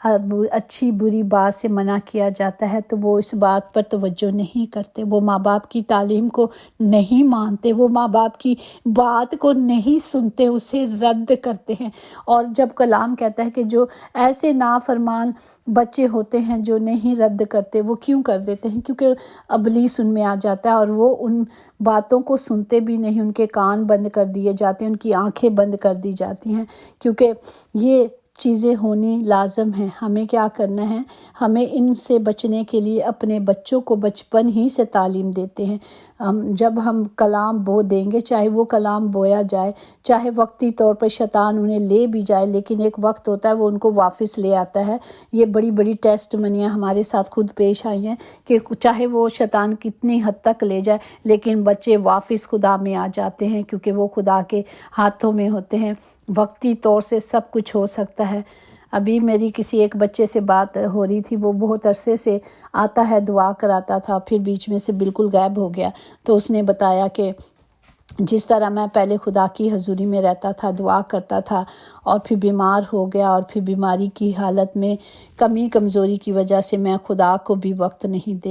اچھی بری بات سے منع کیا جاتا ہے تو وہ اس بات پر توجہ نہیں کرتے، وہ ماں باپ کی تعلیم کو نہیں مانتے، وہ ماں باپ کی بات کو نہیں سنتے، اسے رد کرتے ہیں۔ اور جب کلام کہتا ہے کہ جو ایسے نافرمان بچے ہوتے ہیں جو نہیں رد کرتے، وہ کیوں کر دیتے ہیں؟ کیونکہ ابلیس ان میں آ جاتا ہے اور وہ ان باتوں کو سنتے بھی نہیں، ان کے کان بند کر دیے جاتے ہیں، ان کی آنکھیں بند کر دی جاتی ہیں، کیونکہ یہ چیزیں ہونی لازم ہیں۔ ہمیں کیا کرنا ہے؟ ہمیں ان سے بچنے کے لیے اپنے بچوں کو بچپن ہی سے تعلیم دیتے ہیں۔ جب ہم کلام بو دیں گے، چاہے وہ کلام بویا جائے، چاہے وقتی طور پر شیطان انہیں لے بھی جائے، لیکن ایک وقت ہوتا ہے وہ ان کو واپس لے آتا ہے۔ یہ بڑی بڑی ٹیسٹ منیاں ہمارے ساتھ خود پیش آئی ہیں کہ چاہے وہ شیطان کتنی حد تک لے جائے، لیکن بچے واپس خدا میں آ جاتے ہیں، کیونکہ وہ خدا کے ہاتھوں میں ہوتے ہیں۔ وقتی طور سے سب کچھ ہو سکتا ہے۔ ابھی میری کسی ایک بچے سے بات ہو رہی تھی، وہ بہت عرصے سے آتا ہے، دعا کراتا تھا، پھر بیچ میں سے بالکل غائب ہو گیا۔ تو اس نے بتایا کہ جس طرح میں پہلے خدا کی حضوری میں رہتا تھا، دعا کرتا تھا، اور پھر بیمار ہو گیا، اور پھر بیماری کی حالت میں کمزوری کی وجہ سے میں خدا کو بھی وقت نہیں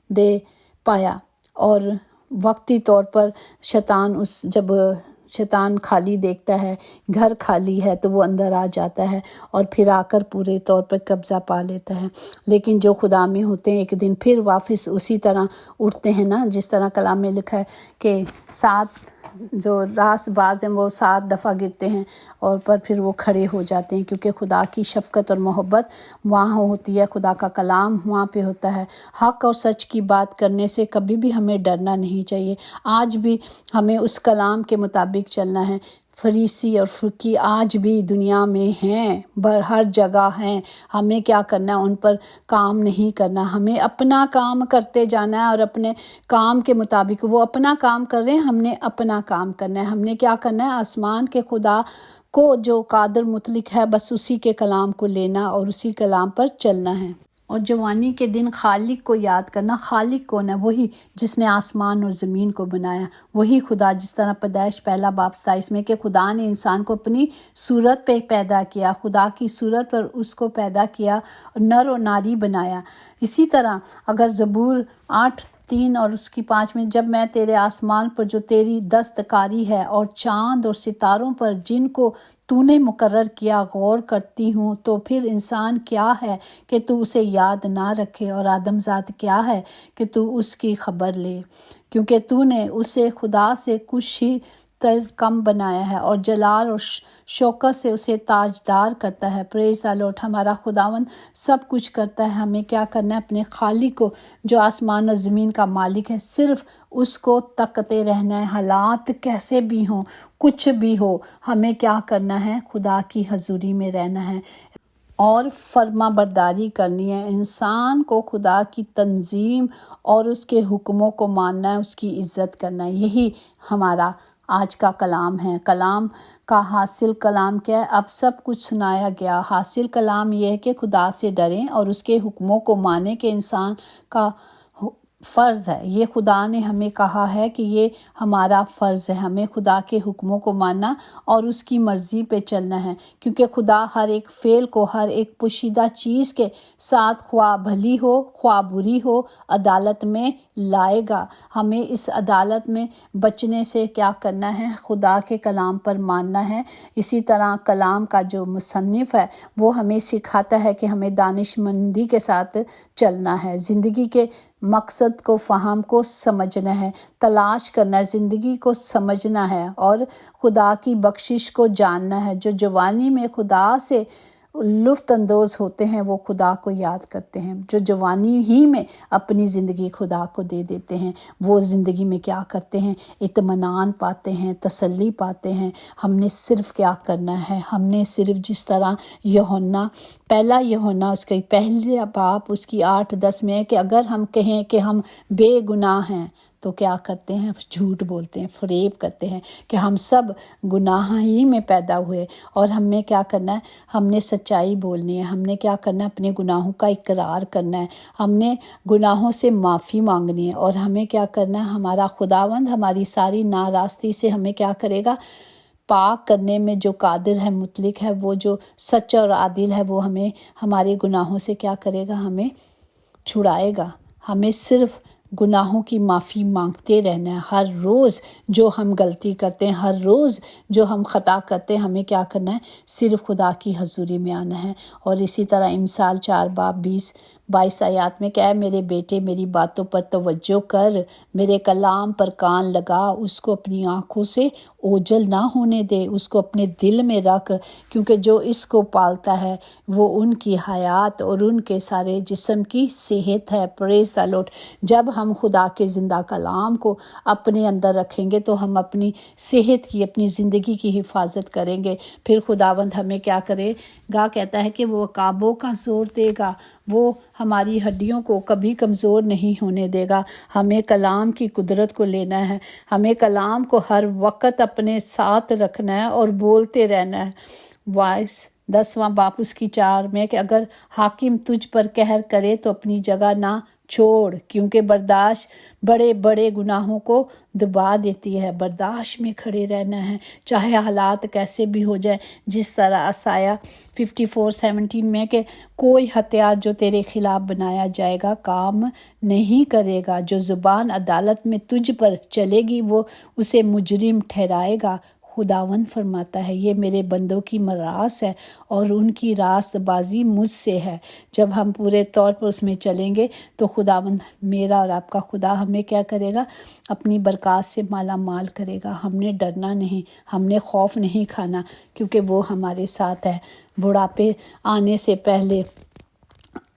دے پایا، اور وقتی طور پر جب شیطان خالی دیکھتا ہے، گھر خالی ہے، تو وہ اندر آ جاتا ہے اور پھر آ کر پورے طور پر قبضہ پا لیتا ہے۔ لیکن جو خدا میں ہوتے ہیں ایک دن پھر واپس اسی طرح اٹھتے ہیں نا، جس طرح کلام میں لکھا ہے کہ 7 جو راس باز ہیں وہ 7 دفعہ گرتے ہیں اور پھر وہ کھڑے ہو جاتے ہیں، کیونکہ خدا کی شفقت اور محبت وہاں ہوتی ہے، خدا کا کلام وہاں پہ ہوتا ہے۔ حق اور سچ کی بات کرنے سے کبھی بھی ہمیں ڈرنا نہیں چاہیے۔ آج بھی ہمیں اس کلام کے مطابق چلنا ہے۔ فریسی اور فرقی آج بھی دنیا میں ہیں، ہر جگہ ہیں۔ ہمیں کیا کرنا ہے؟ ان پر کام نہیں کرنا، ہمیں اپنا کام کرتے جانا ہے، اور اپنے کام کے مطابق وہ اپنا کام کر رہے ہیں، ہم نے اپنا کام کرنا ہے۔ ہم نے کیا کرنا ہے؟ آسمان کے خدا کو جو قادر مطلق ہے، بس اسی کے کلام کو لینا اور اسی کلام پر چلنا ہے۔ اور جوانی کے دن خالق کو یاد کرنا۔ خالق کون ہے؟ وہی جس نے آسمان اور زمین کو بنایا، وہی خدا، جس طرح پیدائش 1:27 میں کہ خدا نے انسان کو اپنی صورت پہ پیدا کیا، خدا کی صورت پر اس کو پیدا کیا اور نر و ناری بنایا۔ اسی طرح اگر زبور 8:3 اور اس کی 5 میں، جب میں تیرے آسمان پر جو تیری دستکاری ہے اور چاند اور ستاروں پر جن کو تو نے مقرر کیا غور کرتی ہوں، تو پھر انسان کیا ہے کہ تو اسے یاد نہ رکھے، اور آدم ذات کیا ہے کہ تو اس کی خبر لے، کیونکہ تو نے اسے خدا سے کچھ ہی کم بنایا ہے، اور جلال اور شوکت سے اسے تاجدار کرتا ہے۔ پریز دی لارڈ۔ ہمارا خداوند سب کچھ کرتا ہے۔ ہمیں کیا کرنا ہے؟ اپنے خالق کو، جو آسمان اور زمین کا مالک ہے، صرف اس کو تکتے رہنا ہے، حالات کیسے بھی ہوں، کچھ بھی ہو، ہمیں کیا کرنا ہے؟ خدا کی حضوری میں رہنا ہے اور فرما برداری کرنی ہے۔ انسان کو خدا کی تنظیم اور اس کے حکموں کو ماننا ہے، اس کی عزت کرنا ہے۔ یہی ہمارا آج کا کلام ہے۔ کلام کا حاصل کلام کیا ہے؟ اب سب کچھ سنایا گیا۔ حاصل کلام یہ ہے کہ خدا سے ڈریں اور اس کے حکموں کو مانیں، کہ انسان کا فرض ہے۔ یہ خدا نے ہمیں کہا ہے کہ یہ ہمارا فرض ہے، ہمیں خدا کے حکموں کو ماننا اور اس کی مرضی پہ چلنا ہے، کیونکہ خدا ہر ایک فعل کو، ہر ایک پوشیدہ چیز کے ساتھ، خواہ بھلی ہو خواہ بری ہو، عدالت میں لائے گا۔ ہمیں اس عدالت میں بچنے سے کیا کرنا ہے؟ خدا کے کلام پر ماننا ہے۔ اسی طرح کلام کا جو مصنف ہے وہ ہمیں سکھاتا ہے کہ ہمیں دانش مندی کے ساتھ چلنا ہے، زندگی کے مقصد کو، فہم کو سمجھنا ہے، تلاش کرنا ہے، زندگی کو سمجھنا ہے اور خدا کی بخشش کو جاننا ہے۔ جو جوانی میں خدا سے لطف اندوز ہوتے ہیں وہ خدا کو یاد کرتے ہیں۔ جو جوانی ہی میں اپنی زندگی خدا کو دے دیتے ہیں، وہ زندگی میں کیا کرتے ہیں؟ اطمینان پاتے ہیں، تسلی پاتے ہیں۔ ہم نے صرف کیا کرنا ہے؟ ہم نے صرف جس طرح پہلا یوحنا اس کے پہلا باب اس کی 8:10 میں ہے کہ اگر ہم کہیں کہ ہم بے گناہ ہیں تو کیا کرتے ہیں؟ جھوٹ بولتے ہیں، فریب کرتے ہیں کہ ہم سب گناہ ہی میں پیدا ہوئے۔ اور ہمیں کیا کرنا ہے؟ ہم نے سچائی بولنی ہے، ہم نے کیا کرنا ہے؟ اپنے گناہوں کا اقرار کرنا ہے، ہم نے گناہوں سے معافی مانگنی ہے، اور ہمیں کیا کرنا ہے؟ ہمارا خداوند ہماری ساری ناراستی سے ہمیں کیا کرے گا؟ پاک کرنے میں جو قادر ہے، مطلق ہے، وہ جو سچا اور عادل ہے، وہ ہمیں ہمارے گناہوں سے کیا کرے گا؟ ہمیں چھڑائے گا۔ ہمیں صرف گناہوں کی معافی مانگتے رہنا ہے۔ ہر روز جو ہم غلطی کرتے ہیں، ہر روز جو ہم خطا کرتے ہیں، ہمیں کیا کرنا ہے؟ صرف خدا کی حضوری میں آنا ہے۔ اور اسی طرح امثال 4:22 آیات میں کہ اے میرے بیٹے، میری باتوں پر توجہ کر، میرے کلام پر کان لگا، اس کو اپنی آنکھوں سے اوجھل نہ ہونے دے، اس کو اپنے دل میں رکھ، کیونکہ جو اس کو پالتا ہے وہ ان کی حیات اور ان کے سارے جسم کی صحت ہے۔ پریز دی لارڈ۔ جب ہم خدا کے زندہ کلام کو اپنے اندر رکھیں گے تو ہم اپنی صحت کی، اپنی زندگی کی حفاظت کریں گے۔ پھر خداوند ہمیں کیا کرے گا؟ کہتا ہے کہ وہ عقابوں کا زور دے گا، وہ ہماری ہڈیوں کو کبھی کمزور نہیں ہونے دے گا۔ ہمیں کلام کی قدرت کو لینا ہے، ہمیں کلام کو ہر وقت اپنے ساتھ رکھنا ہے اور بولتے رہنا ہے۔ وائس 10واں باب اس کی 4 میں کہ اگر حاکم تجھ پر قہر کرے تو اپنی جگہ نہ چھوڑ، کیونکہ برداشت بڑے بڑے گناہوں کو دبا دیتی ہے۔ برداشت میں کھڑے رہنا ہے، چاہے حالات کیسے بھی ہو جائیں، جس طرح عیسائیٰ 54:17 میں کہ کوئی ہتھیار جو تیرے خلاف بنایا جائے گا کام نہیں کرے گا، جو زبان عدالت میں تجھ پر چلے گی وہ اسے مجرم ٹھہرائے گا۔ خداوند فرماتا ہے یہ میرے بندوں کی میراث ہے اور ان کی راست بازی مجھ سے ہے۔ جب ہم پورے طور پر اس میں چلیں گے تو خداوند میرا اور آپ کا خدا ہمیں کیا کرے گا؟ اپنی برکات سے مالا مال کرے گا۔ ہم نے ڈرنا نہیں، ہم نے خوف نہیں کھانا، کیونکہ وہ ہمارے ساتھ ہے۔ بڑھاپے آنے سے پہلے،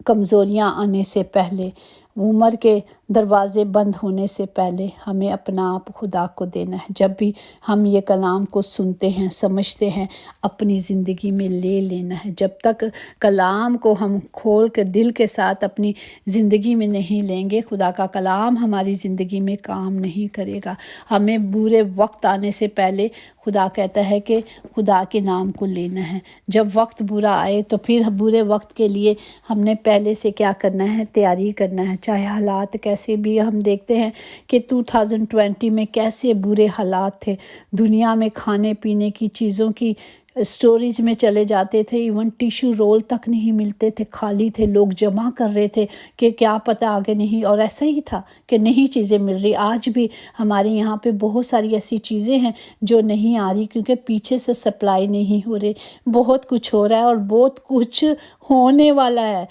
کمزوریاں آنے سے پہلے، عمر کے دروازے بند ہونے سے پہلے ہمیں اپنا آپ خدا کو دینا ہے۔ جب بھی ہم یہ کلام کو سنتے ہیں، سمجھتے ہیں، اپنی زندگی میں لے لینا ہے۔ جب تک کلام کو ہم کھول کے دل کے ساتھ اپنی زندگی میں نہیں لیں گے، خدا کا کلام ہماری زندگی میں کام نہیں کرے گا۔ ہمیں برے وقت آنے سے پہلے خدا کہتا ہے کہ خدا کے نام کو لینا ہے۔ جب وقت برا آئے تو پھر برے وقت کے لیے ہم نے پہلے سے کیا کرنا ہے؟ تیاری کرنا ہے، چاہے حالات کیسے بھی۔ ہم دیکھتے ہیں کہ 2020 میں کیسے برے حالات تھے، دنیا میں کھانے پینے کی چیزوں کی اسٹوریج میں چلے جاتے تھے، ایون ٹیشو رول تک نہیں ملتے تھے، خالی تھے، لوگ جمع کر رہے تھے کہ کیا پتہ آگے نہیں، اور ایسا ہی تھا کہ نہیں چیزیں مل رہی۔ آج بھی ہمارے یہاں پہ بہت ساری ایسی چیزیں ہیں جو نہیں آ رہی کیونکہ پیچھے سے سپلائی نہیں ہو رہی۔ بہت کچھ ہو رہا ہے اور بہت کچھ ہونے والا ہے۔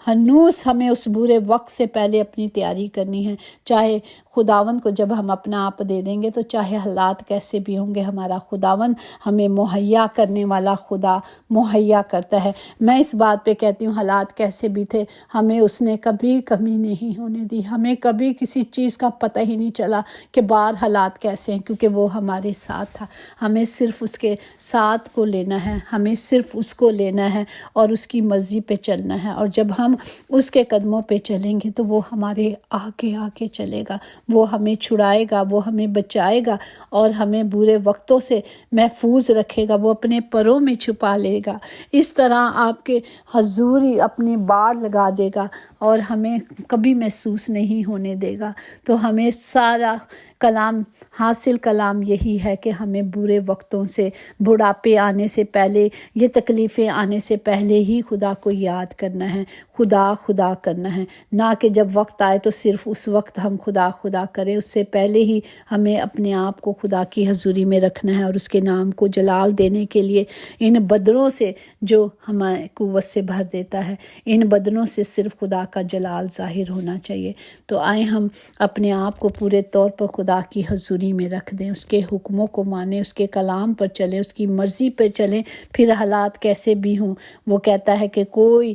ہنوز ہمیں اس برے وقت سے پہلے اپنی تیاری کرنی ہے۔ چاہے خداوند کو جب ہم اپنا آپ دے دیں گے تو چاہے حالات کیسے بھی ہوں گے، ہمارا خداوند ہمیں مہیا کرنے والا خدا مہیا کرتا ہے۔ میں اس بات پہ کہتی ہوں حالات کیسے بھی تھے، ہمیں اس نے کبھی کمی نہیں ہونے دی، ہمیں کبھی کسی چیز کا پتہ ہی نہیں چلا کہ باہر حالات کیسے ہیں، کیونکہ وہ ہمارے ساتھ تھا۔ ہمیں صرف اس کے ساتھ کو لینا ہے، ہمیں صرف اس کو لینا ہے اور اس کی مرضی پہ چلنا ہے۔ اور جب ہم اس کے قدموں پہ چلیں گے تو وہ ہمارے آگے آگے چلے گا، وہ ہمیں چھڑائے گا، وہ ہمیں بچائے گا اور ہمیں برے وقتوں سے محفوظ رکھے گا، وہ اپنے پروں میں چھپا لے گا۔ اس طرح آپ کے حضوری اپنی باڑ لگا دے گا اور ہمیں کبھی محسوس نہیں ہونے دے گا۔ تو ہمیں سارا کلام حاصل کلام یہی ہے کہ ہمیں برے وقتوں سے، بڑھاپے آنے سے پہلے، یہ تکلیفیں آنے سے پہلے ہی خدا کو یاد کرنا ہے، خدا خدا کرنا ہے، نہ کہ جب وقت آئے تو صرف اس وقت ہم خدا خدا کریں۔ اس سے پہلے ہی ہمیں اپنے آپ کو خدا کی حضوری میں رکھنا ہے اور اس کے نام کو جلال دینے کے لیے ان بدنوں سے جو ہمیں قوت سے بھر دیتا ہے، ان بدنوں سے صرف خدا کا جلال ظاہر ہونا چاہیے۔ تو آئیں ہم اپنے آپ کو پورے طور پر خدا کی حضوری میں رکھ دیں، اس کے حکموں کو مانیں، اس کے کلام پر چلیں، اس کی مرضی پر چلیں، پھر حالات کیسے بھی ہوں۔ وہ کہتا ہے کہ کوئی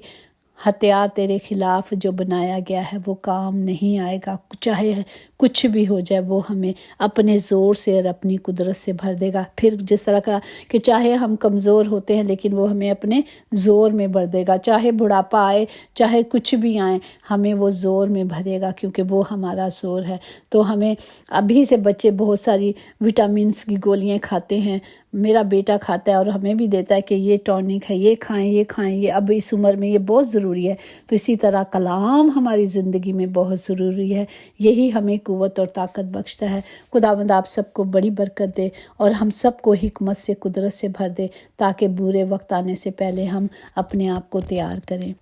ہتھیار تیرے خلاف جو بنایا گیا ہے وہ کام نہیں آئے گا، چاہے کچھ بھی ہو جائے وہ ہمیں اپنے زور سے اور اپنی قدرت سے بھر دے گا۔ پھر جس طرح کا کہ چاہے ہم کمزور ہوتے ہیں لیکن وہ ہمیں اپنے زور میں بھر دے گا، چاہے بڑھاپا آئے، چاہے کچھ بھی آئے، ہمیں وہ زور میں بھرے گا کیونکہ وہ ہمارا زور ہے۔ تو ہمیں ابھی سے بچے بہت ساری وٹامنس کی گولیاں کھاتے ہیں، میرا بیٹا کھاتا ہے اور ہمیں بھی دیتا ہے کہ یہ ٹونک ہے، یہ کھائیں یہ کھائیں، یہ اب اس عمر میں یہ بہت ضروری ہے۔ تو اسی طرح کلام ہماری زندگی میں بہت ضروری ہے، یہی ہمیں قوت اور طاقت بخشتا ہے۔ خداوند آپ سب کو بڑی برکت دے اور ہم سب کو حکمت سے، قدرت سے بھر دے، تاکہ برے وقت آنے سے پہلے ہم اپنے آپ کو تیار کریں۔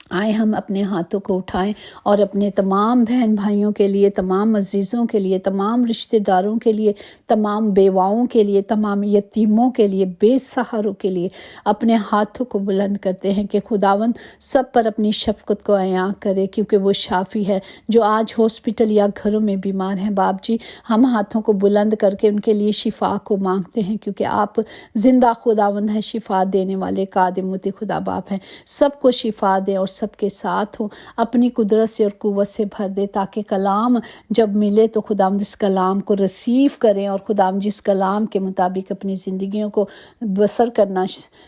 آئے ہم اپنے ہاتھوں کو اٹھائیں اور اپنے تمام بہن بھائیوں کے لیے، تمام عزیزوں کے لیے، تمام رشتہ داروں کے لیے، تمام بیواؤں کے لیے، تمام یتیموں کے لیے، بے سہاروں کے لیے اپنے ہاتھوں کو بلند کرتے ہیں کہ خداوند سب پر اپنی شفقت کو عیاں کرے، کیونکہ وہ شافی ہے جو آج ہاسپٹل یا گھروں میں بیمار ہیں۔ باپ جی، ہم ہاتھوں کو بلند کر کے ان کے لیے شفا کو مانگتے ہیں، کیونکہ آپ زندہ خداوند ہیں، شفا دینے والے قادر مطیع خدا باپ ہیں۔ سب کو شفا دیں اور سب کے ساتھ ہو، اپنی قدرت سے اور قوت سے بھر دے، تاکہ کلام جب ملے تو خداوند اس کلام کو ریسیو کریں اور خداوند جس کلام کے مطابق اپنی زندگیوں کو بسر کرنا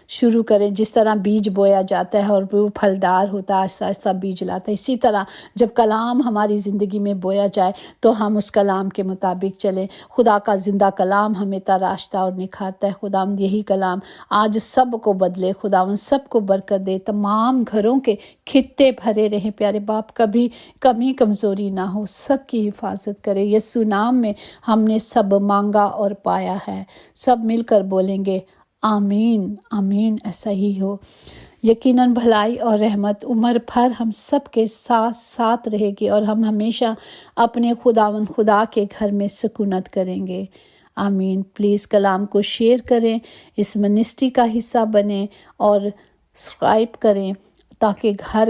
شروع کریں۔ جس طرح بیج بویا جاتا ہے اور وہ پھلدار ہوتا ہے، آہستہ آہستہ بیج لاتا ہے، اسی طرح جب کلام ہماری زندگی میں بویا جائے تو ہم اس کلام کے مطابق چلیں۔ خدا کا زندہ کلام ہمیں تراشتا اور نکھارتا ہے۔ خداوند یہی کلام آج سب کو بدلے، خداوند سب کو برکت دے، تمام گھروں کے خطے بھرے رہیں پیارے باپ، کبھی کمی کمزوری نہ ہو، سب کی حفاظت کرے۔ یسوع نام میں ہم نے سب مانگا اور پایا ہے۔ سب مل کر بولیں گے آمین آمین، ایسا ہی ہو۔ یقیناً بھلائی اور رحمت عمر بھر ہم سب کے ساتھ ساتھ رہے گی اور ہم ہمیشہ اپنے خداوند خدا کے گھر میں سکونت کریں گے۔ آمین۔ پلیز کلام کو شیئر کریں، اس منسٹری کا حصہ بنیں اور سبسکرائب کریں، تاکہ گھر